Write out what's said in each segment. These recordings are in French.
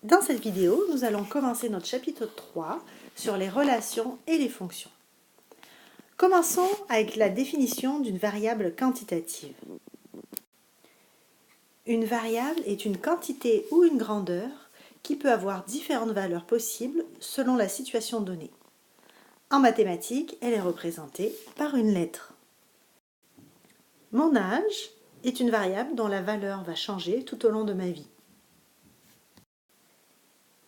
Dans cette vidéo, nous allons commencer notre chapitre 3 sur les relations et les fonctions. Commençons avec la définition d'une variable quantitative. Une variable est une quantité ou une grandeur qui peut avoir différentes valeurs possibles selon la situation donnée. En mathématiques, elle est représentée par une lettre. Mon âge est une variable dont la valeur va changer tout au long de ma vie.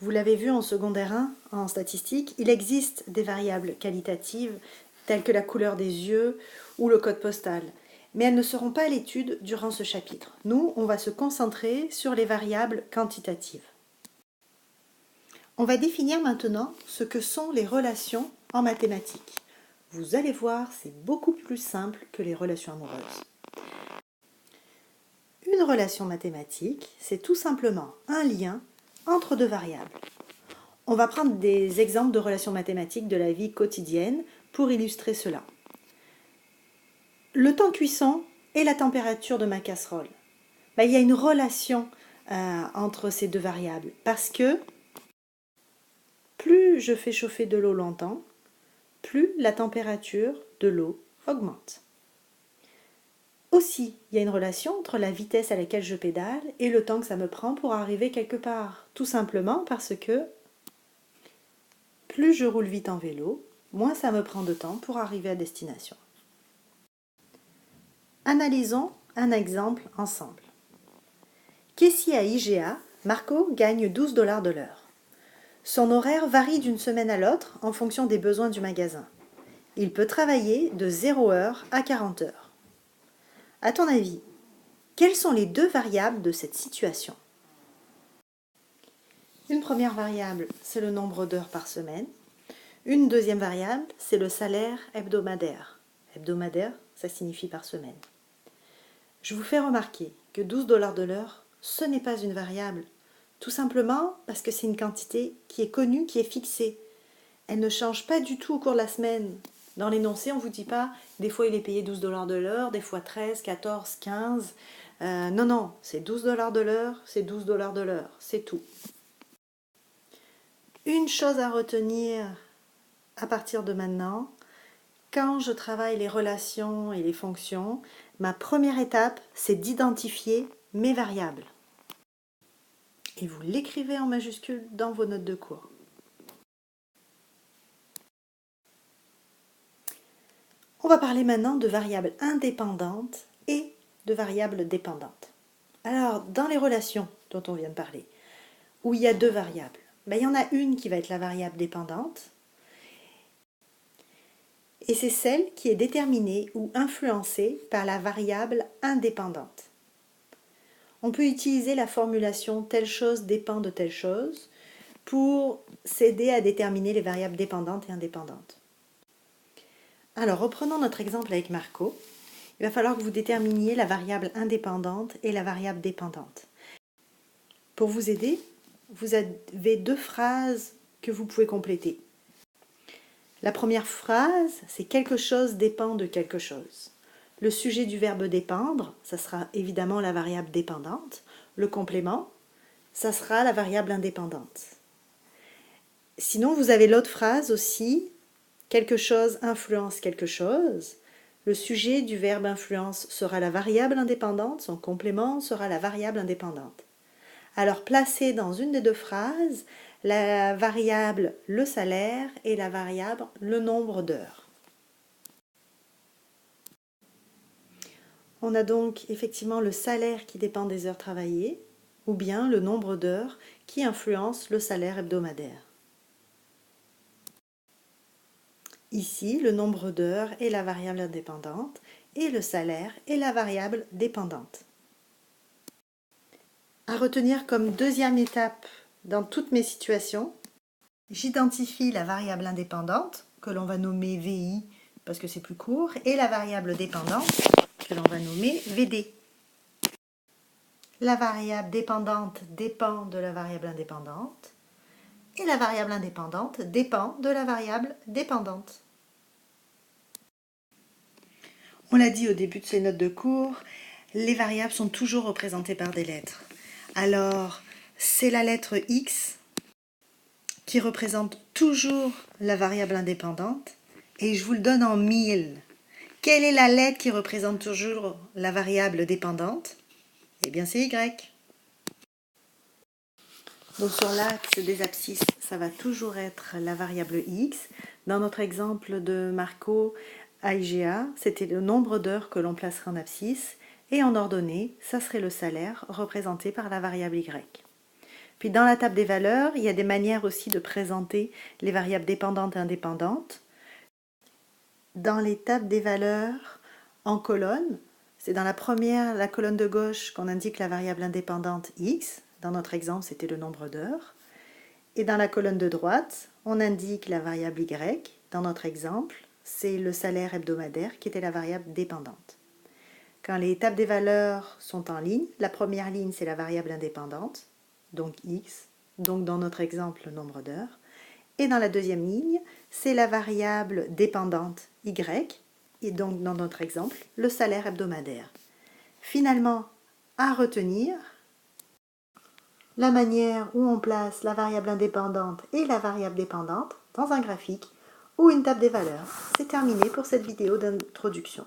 Vous l'avez vu en secondaire 1, en statistique, il existe des variables qualitatives telles que la couleur des yeux ou le code postal, mais elles ne seront pas à l'étude durant ce chapitre. Nous, on va se concentrer sur les variables quantitatives. On va définir maintenant ce que sont les relations en mathématiques. Vous allez voir, c'est beaucoup plus simple que les relations amoureuses. Une relation mathématique, c'est tout simplement un lien entre deux variables. On va prendre des exemples de relations mathématiques de la vie quotidienne pour illustrer cela. Le temps cuisson et la température de ma casserole. Il y a une relation entre ces deux variables parce que plus je fais chauffer de l'eau longtemps, plus la température de l'eau augmente. Aussi, il y a une relation entre la vitesse à laquelle je pédale et le temps que ça me prend pour arriver quelque part. Tout simplement parce que plus je roule vite en vélo, moins ça me prend de temps pour arriver à destination. Analysons un exemple ensemble. Caissier à IGA, Marco gagne 12 $ de l'heure. Son horaire varie d'une semaine à l'autre en fonction des besoins du magasin. Il peut travailler de 0 heure à 40 heures. À ton avis, quelles sont les deux variables de cette situation? Une première variable, c'est le nombre d'heures par semaine. Une deuxième variable, c'est le salaire hebdomadaire. Hebdomadaire, ça signifie par semaine. Je vous fais remarquer que 12 $ de l'heure, ce n'est pas une variable. Tout simplement parce que c'est une quantité qui est connue, qui est fixée. Elle ne change pas du tout au cours de la semaine. Dans l'énoncé, on ne vous dit pas, des fois il est payé 12 $ de l'heure, des fois 13, 14, 15. Non, c'est 12 $ de l'heure, c'est 12 $ de l'heure, c'est tout. Une chose à retenir à partir de maintenant, quand je travaille les relations et les fonctions, ma première étape, c'est d'identifier mes variables. Et vous l'écrivez en majuscule dans vos notes de cours. On va parler maintenant de variables indépendantes et de variables dépendantes. Alors, dans les relations dont on vient de parler, où il y a deux variables, il y en a une qui va être la variable dépendante, et c'est celle qui est déterminée ou influencée par la variable indépendante. On peut utiliser la formulation telle chose dépend de telle chose pour s'aider à déterminer les variables dépendantes et indépendantes. Alors, reprenons notre exemple avec Marco. Il va falloir que vous déterminiez la variable indépendante et la variable dépendante. Pour vous aider, vous avez deux phrases que vous pouvez compléter. La première phrase, c'est quelque chose dépend de quelque chose. Le sujet du verbe dépendre, ça sera évidemment la variable dépendante. Le complément, ça sera la variable indépendante. Sinon, vous avez l'autre phrase aussi, quelque chose influence quelque chose. Le sujet du verbe influence sera la variable indépendante, son complément sera la variable indépendante. Alors placez dans une des deux phrases la variable le salaire et la variable le nombre d'heures. On a donc effectivement le salaire qui dépend des heures travaillées ou bien le nombre d'heures qui influence le salaire hebdomadaire. Ici, le nombre d'heures est la variable indépendante et le salaire est la variable dépendante. À retenir comme deuxième étape dans toutes mes situations, j'identifie la variable indépendante, que l'on va nommer VI parce que c'est plus court, et la variable dépendante, que l'on va nommer VD. La variable dépendante dépend de la variable indépendante, et la variable indépendante dépend de la variable dépendante. On l'a dit au début de ces notes de cours, les variables sont toujours représentées par des lettres. Alors, c'est la lettre X qui représente toujours la variable indépendante et je vous le donne en 1000. Quelle est la lettre qui représente toujours la variable dépendante? Eh bien c'est Y. Donc sur l'axe des abscisses, ça va toujours être la variable X. Dans notre exemple de Marco à IGA, c'était le nombre d'heures que l'on placerait en abscisse. Et en ordonnée, ça serait le salaire représenté par la variable Y. Puis dans la table des valeurs, il y a des manières aussi de présenter les variables dépendantes et indépendantes. Dans les tables des valeurs en colonne, c'est dans la première, la colonne de gauche, qu'on indique la variable indépendante X. Dans notre exemple, c'était le nombre d'heures. Et dans la colonne de droite, on indique la variable Y. Dans notre exemple, c'est le salaire hebdomadaire qui était la variable dépendante. Quand les tables des valeurs sont en ligne, la première ligne, c'est la variable indépendante, donc X, donc dans notre exemple, le nombre d'heures. Et dans la deuxième ligne, c'est la variable dépendante Y, et donc dans notre exemple, le salaire hebdomadaire. Finalement, à retenir, la manière où on place la variable indépendante et la variable dépendante dans un graphique ou une table des valeurs. C'est terminé pour cette vidéo d'introduction.